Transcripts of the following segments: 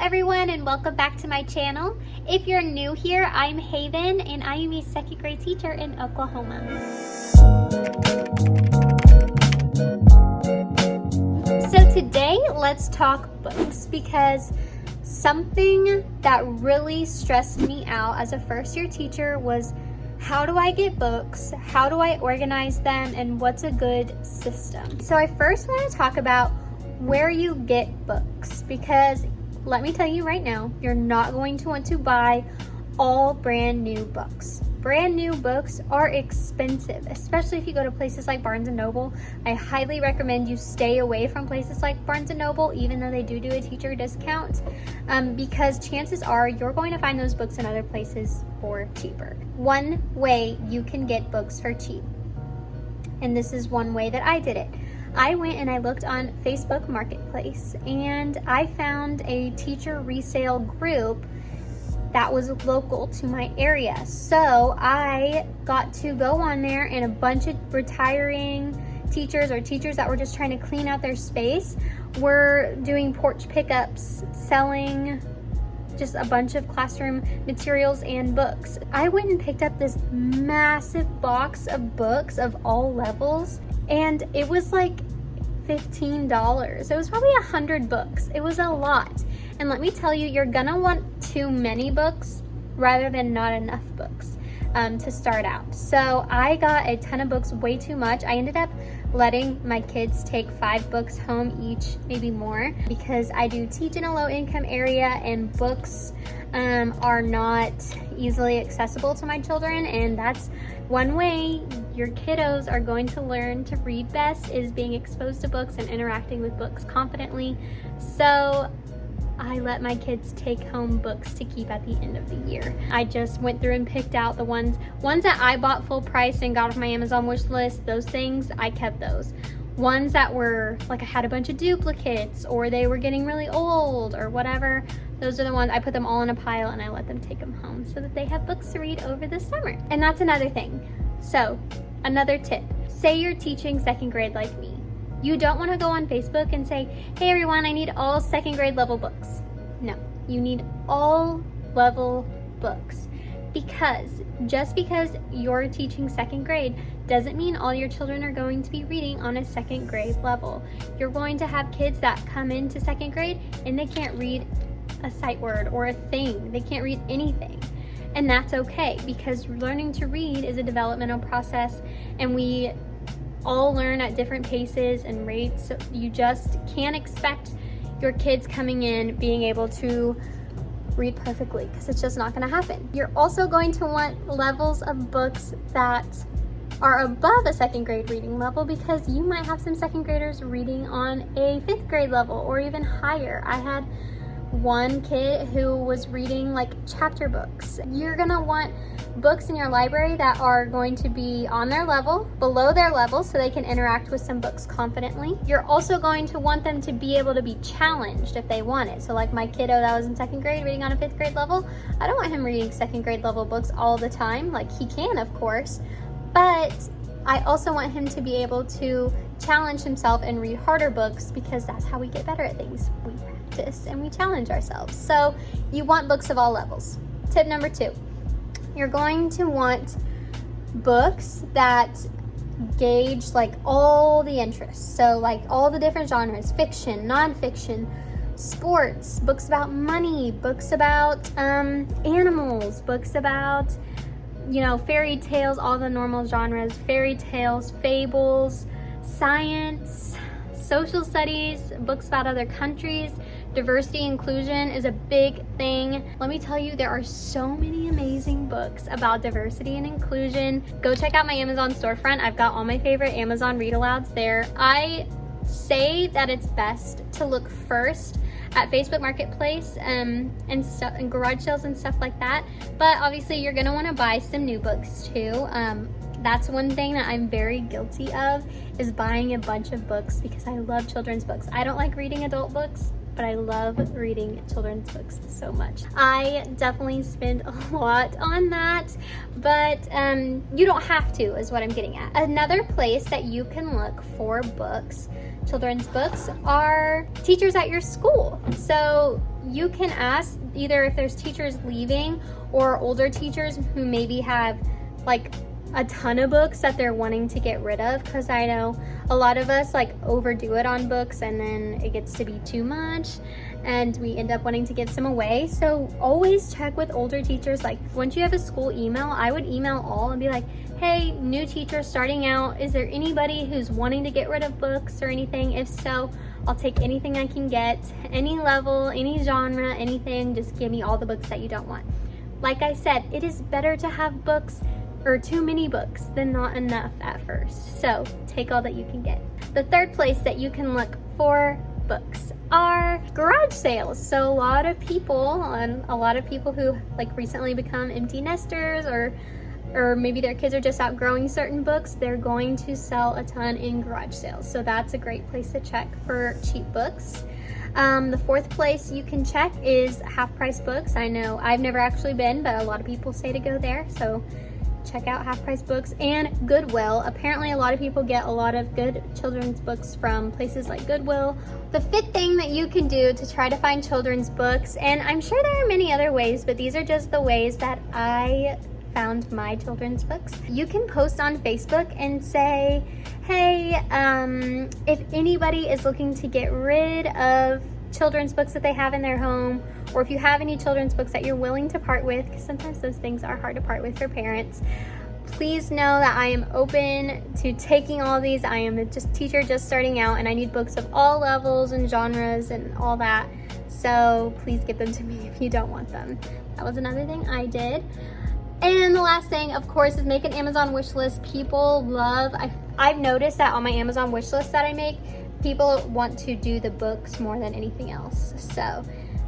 everyone, and welcome back to my channel. If you're new here, I'm Haven and I am a second grade teacher in Oklahoma. So today let's talk books, because something that really stressed me out as a first year teacher was how do I get books, how do I organize them, and what's a good system. So I first want to talk about where you get books, because let me tell you right now, you're not going to want to buy all brand new books. Brand new books are expensive, especially if you go to places like Barnes & Noble. I highly recommend you stay away from places like Barnes & Noble, even though they do a teacher discount, because chances are you're going to find those books in other places for cheaper. One way you can get books for cheap, and this is one way that I did it. I went and I looked on Facebook Marketplace and I found a teacher resale group that was local to my area. So I got to go on there, and a bunch of retiring teachers or teachers that were just trying to clean out their space were doing porch pickups, selling just a bunch of classroom materials and books. I went and picked up this massive box of books of all levels, and it was like $15. It was probably 100 books. It was a lot. And let me tell you, you're gonna want too many books rather than not enough books to start out. So I got a ton of books, way too much. I ended up letting my kids take 5 books home each, maybe more, because I do teach in a low income area and books are not easily accessible to my children, and that's one way your kiddos are going to learn to read best, is being exposed to books and interacting with books confidently. So I let my kids take home books to keep at the end of the year. I just went through and picked out the ones that I bought full price and got off my Amazon wish list. Those things, I kept those. Ones that were like, I had a bunch of duplicates or they were getting really old or whatever, those are the ones I put them all in a pile and I let them take them home so that they have books to read over the summer. And that's another thing. So another tip, say you're teaching second grade like me. You don't want to go on Facebook and say, hey everyone, I need all second grade level books. No, you need all level books, because just because you're teaching second grade doesn't mean all your children are going to be reading on a second grade level. You're going to have kids that come into second grade and they can't read a sight word or a thing. They can't read anything. And that's okay, because learning to read is a developmental process and we all learn at different paces and rates. So you just can't expect your kids coming in being able to read perfectly, because it's just not going to happen. You're also going to want levels of books that are above a second grade reading level, because you might have some second graders reading on a 5th grade level or even higher. I had one kid who was reading like chapter books. You're gonna want books in your library that are going to be on their level, below their level, so they can interact with some books confidently. You're also going to want them to be able to be challenged if they want it. So like my kiddo that was in 2nd grade reading on a 5th grade level, I don't want him reading 2nd grade level books all the time. Like, he can, of course, but I also want him to be able to challenge himself and read harder books, because that's how we get better at things. We practice and we challenge ourselves. So you want books of all levels. Tip number 2, you're going to want books that gauge like all the interests. So like all the different genres, fiction, nonfiction, sports, books about money, books about animals, books about, you know, fairy tales, all the normal genres, fairy tales, fables, science, social studies, books about other countries. Diversity inclusion is a big thing. Let me tell you, there are so many amazing books about diversity and inclusion. Go check out my Amazon storefront. I've got all my favorite Amazon read alouds there. I say that it's best to look first at Facebook Marketplace and garage sales and stuff like that. But obviously you're gonna wanna buy some new books too. That's one thing that I'm very guilty of, is buying a bunch of books, because I love children's books. I don't like reading adult books, but I love reading children's books so much. I definitely spend a lot on that, but you don't have to, is what I'm getting at. Another place that you can look for books, children's books, are teachers at your school. So you can ask either if there's teachers leaving or older teachers who maybe have like a ton of books that they're wanting to get rid of, because I know a lot of us like overdo it on books and then it gets to be too much and we end up wanting to give some away. So always check with older teachers. Like once you have a school email, I would email all and be like, hey, new teacher starting out, is there anybody who's wanting to get rid of books or anything? If so, I'll take anything I can get, any level, any genre, anything. Just give me all the books that you don't want. Like I said, it is better to have books or too many books than not enough at first. So take all that you can get. The third place that you can look for books are garage sales. So a lot of people who like recently become empty nesters or maybe their kids are just outgrowing certain books, they're going to sell a ton in garage sales. So that's a great place to check for cheap books. The fourth place you can check is Half Price Books. I know I've never actually been, but a lot of people say to go there. So check out Half Price Books and Goodwill. Apparently a lot of people get a lot of good children's books from places like Goodwill. The fifth thing that you can do to try to find children's books, and I'm sure there are many other ways, but these are just the ways that I found my children's books. You can post on Facebook and say, hey, if anybody is looking to get rid of children's books that they have in their home, or if you have any children's books that you're willing to part with, because sometimes those things are hard to part with for parents, please know that I am open to taking all these. I am a teacher just starting out and I need books of all levels and genres and all that. So please give them to me if you don't want them. That was another thing I did. And the last thing, of course, is make an Amazon wish list. People love, I've noticed that on my Amazon wish list that I make, people want to do the books more than anything else. So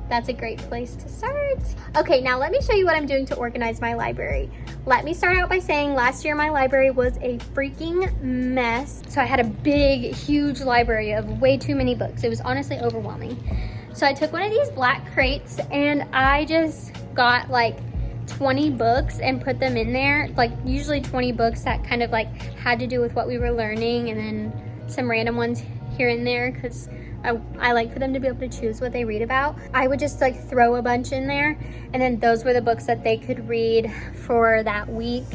that's a great place to start. Okay, now let me show you what I'm doing to organize my library. Let me start out by saying last year my library was a freaking mess. So I had a big, huge library of way too many books. It was honestly overwhelming. So I took one of these black crates and I just got like 20 books and put them in there, like usually 20 books that kind of like had to do with what we were learning, and then some random ones here and there because I like for them to be able to choose what they read about. I would just like throw a bunch in there, and then those were the books that they could read for that week.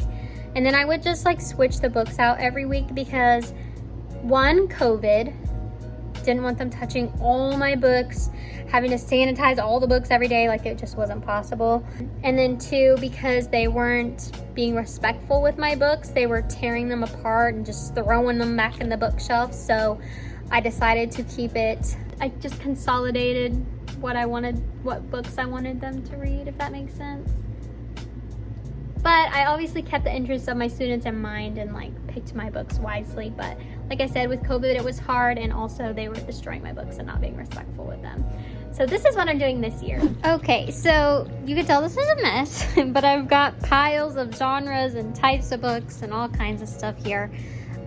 And then I would just like switch the books out every week because one, COVID, didn't want them touching all my books, having to sanitize all the books every day, like it just wasn't possible. And then two, because they weren't being respectful with my books, they were tearing them apart and just throwing them back in the bookshelf. So I decided to keep it. I just consolidated what books I wanted them to read, if that makes sense. But I obviously kept the interests of my students in mind and like picked my books wisely. But like I said, with COVID, it was hard, and also they were destroying my books and not being respectful with them. So this is what I'm doing this year. Okay, so you can tell this is a mess, but I've got piles of genres and types of books and all kinds of stuff here.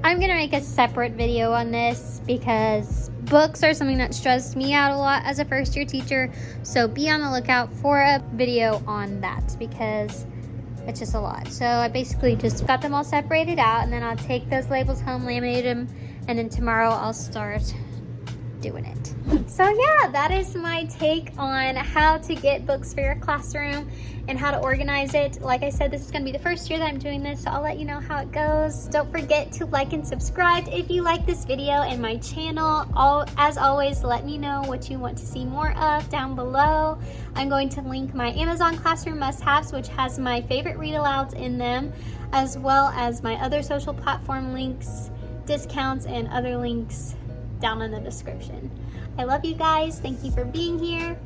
I'm gonna make a separate video on this because books are something that stressed me out a lot as a first year teacher. So be on the lookout for a video on that because it's just a lot. So I basically just got them all separated out, and then I'll take those labels home, laminate them, and then tomorrow I'll start doing it. So yeah, that is my take on how to get books for your classroom and how to organize it. Like I said, this is gonna be the first year that I'm doing this, so I'll let you know how it goes. Don't forget to like and subscribe if you like this video and my channel. As always, let me know what you want to see more of down below. I'm going to link my Amazon Classroom must-haves, which has my favorite read-alouds in them, as well as my other social platform links, discounts, and other links down in the description. I love you guys. Thank you for being here.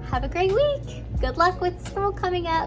Have a great week. Good luck with school coming up.